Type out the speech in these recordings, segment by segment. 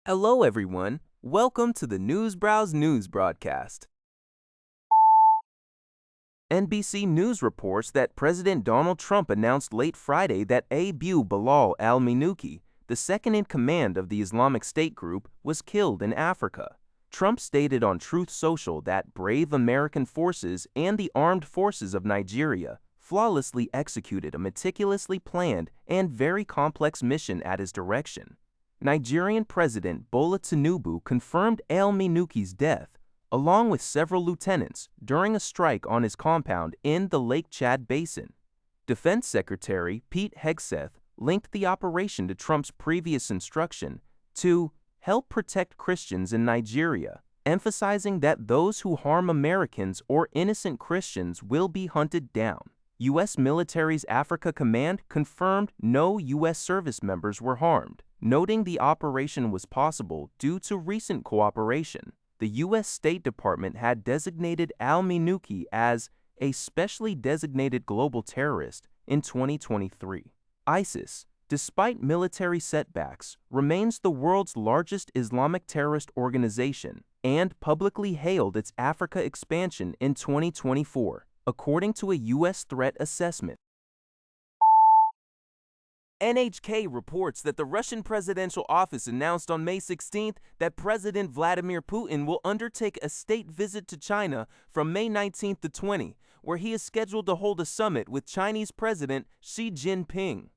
Hello, everyone. Welcome to the NewsBrowse News broadcast. NBC News reports that President Donald Trump announced late Friday that Abu Bilal al-Minuki, the second-in-command of the Islamic State group, was killed in Africa. Trump stated on Truth Social that brave American forces and the armed forces of Nigeria flawlessly executed a meticulously planned and very complex mission at his direction. Nigerian President Bola Tinubu confirmed al-Minuki's death, along with several lieutenants, during a strike on his compound in the Lake Chad Basin. Defense Secretary Pete Hegseth linked the operation to Trump's previous instruction to help protect Christians in Nigeria, emphasizing that those who harm Americans or innocent Christians will be hunted down. U.S. military's Africa Command confirmed no U.S. service members were harmed, noting the operation was possible due to recent cooperation. The U.S. State Department had designated al-Minuki as a specially designated global terrorist in 2023. ISIS, despite military setbacks, remains the world's largest Islamic terrorist organization and publicly hailed its Africa expansion in 2024, according to a U.S. threat assessment. NHK reports that the Russian presidential office announced on May 16th that President Vladimir Putin will undertake a state visit to China from May 19th to 20, where he is scheduled to hold a summit with Chinese President Xi Jinping.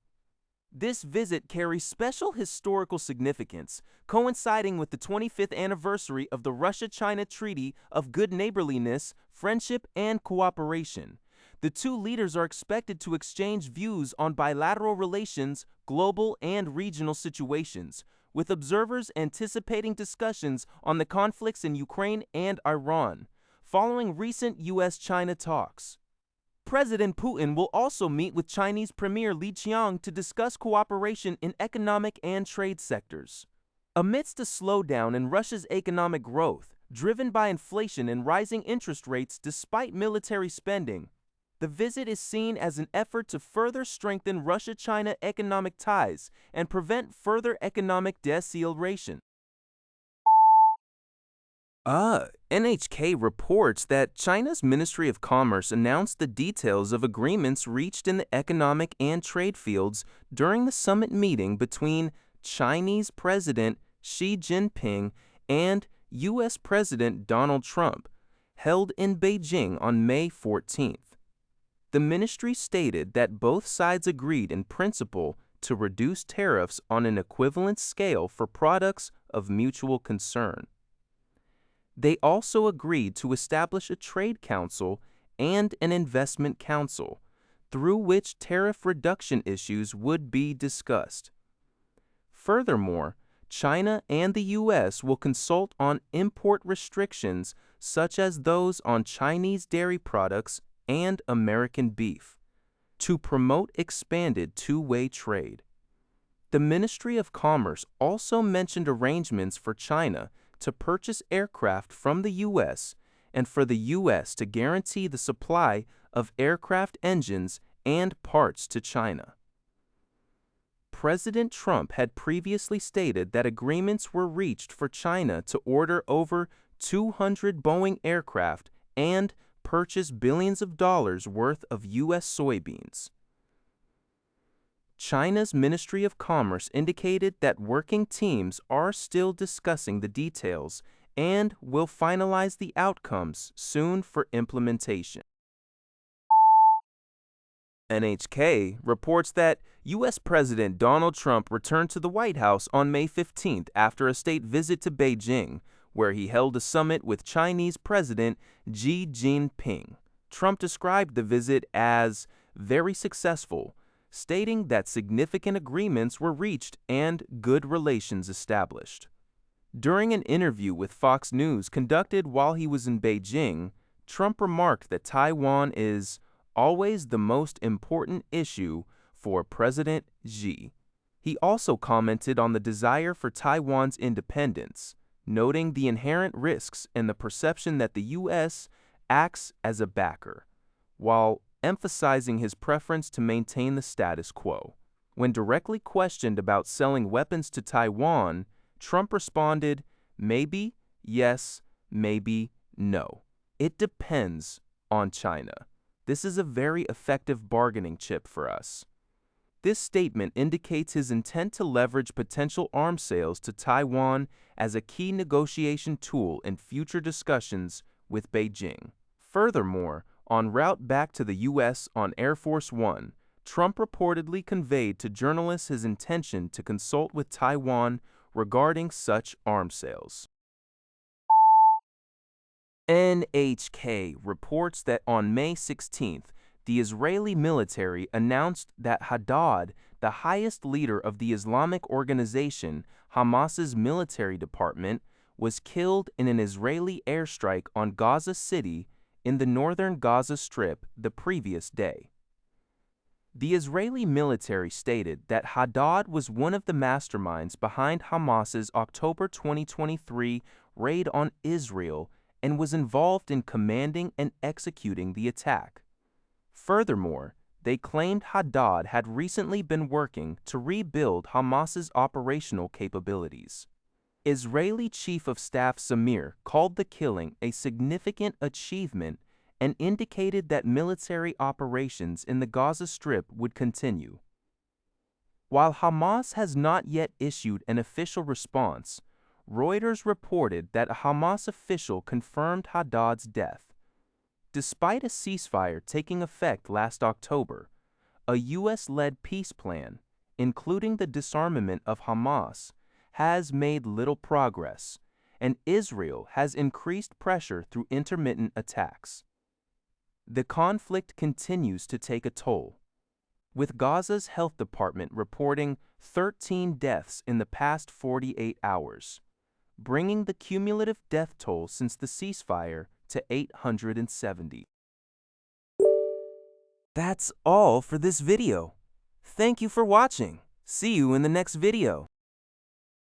This visit carries special historical significance, coinciding with the 25th anniversary of the Russia-China Treaty of Good Neighborliness, Friendship, and Cooperation. The two leaders are expected to exchange views on bilateral relations, global and regional situations, with observers anticipating discussions on the conflicts in Ukraine and Iran, following recent U.S.-China talks. President Putin will also meet with Chinese Premier Li Qiang to discuss cooperation in economic and trade sectors. Amidst a slowdown in Russia's economic growth, driven by inflation and rising interest rates despite military spending, the visit is seen as an effort to further strengthen Russia-China economic ties and prevent further economic deceleration. NHK reports that China's Ministry of Commerce announced the details of agreements reached in the economic and trade fields during the summit meeting between Chinese President Xi Jinping and U.S. President Donald Trump, held in Beijing on May 14th. The ministry stated that both sides agreed in principle to reduce tariffs on an equivalent scale for products of mutual concern. They also agreed to establish a trade council and an investment council, through which tariff reduction issues would be discussed. Furthermore, China and the U.S. will consult on import restrictions such as those on Chinese dairy products and American beef, to promote expanded two-way trade. The Ministry of Commerce also mentioned arrangements for China to purchase aircraft from the U.S. and for the U.S. to guarantee the supply of aircraft engines and parts to China. President Trump had previously stated that agreements were reached for China to order over 200 Boeing aircraft and purchase billions of dollars worth of U.S. soybeans. China's Ministry of Commerce indicated that working teams are still discussing the details and will finalize the outcomes soon for implementation. NHK reports that U.S. President Donald Trump returned to the White House on May 15th after a state visit to Beijing, where he held a summit with Chinese President Xi Jinping. Trump described the visit as very successful, stating that significant agreements were reached and good relations established. During an interview with Fox News conducted while he was in Beijing, Trump remarked that Taiwan is always the most important issue for President Xi. He also commented on the desire for Taiwan's independence, noting the inherent risks and the perception that the U.S. acts as a backer, while emphasizing his preference to maintain the status quo. When directly questioned about selling weapons to Taiwan, Trump responded, maybe, yes, maybe, no. It depends on China. This is a very effective bargaining chip for us. This statement indicates his intent to leverage potential arms sales to Taiwan as a key negotiation tool in future discussions with Beijing. Furthermore, en route back to the U.S. on Air Force One, Trump reportedly conveyed to journalists his intention to consult with Taiwan regarding such arms sales. NHK reports that on May 16th, the Israeli military announced that Haddad, the highest leader of the Islamic organization Hamas's military department, was killed in an Israeli airstrike on Gaza City in the northern Gaza Strip the previous day. The Israeli military stated that Haddad was one of the masterminds behind Hamas's October 2023 raid on Israel and was involved in commanding and executing the attack. Furthermore, they claimed Haddad had recently been working to rebuild Hamas's operational capabilities. Israeli Chief of Staff Samir called the killing a significant achievement and indicated that military operations in the Gaza Strip would continue. While Hamas has not yet issued an official response, Reuters reported that a Hamas official confirmed Haddad's death. Despite a ceasefire taking effect last October, a U.S.-led peace plan, including the disarmament of Hamas, has made little progress, and Israel has increased pressure through intermittent attacks. The conflict continues to take a toll, with Gaza's health department reporting 13 deaths in the past 48 hours, bringing the cumulative death toll since the ceasefire to 870. That's all for this video. Thank you for watching. See you in the next video.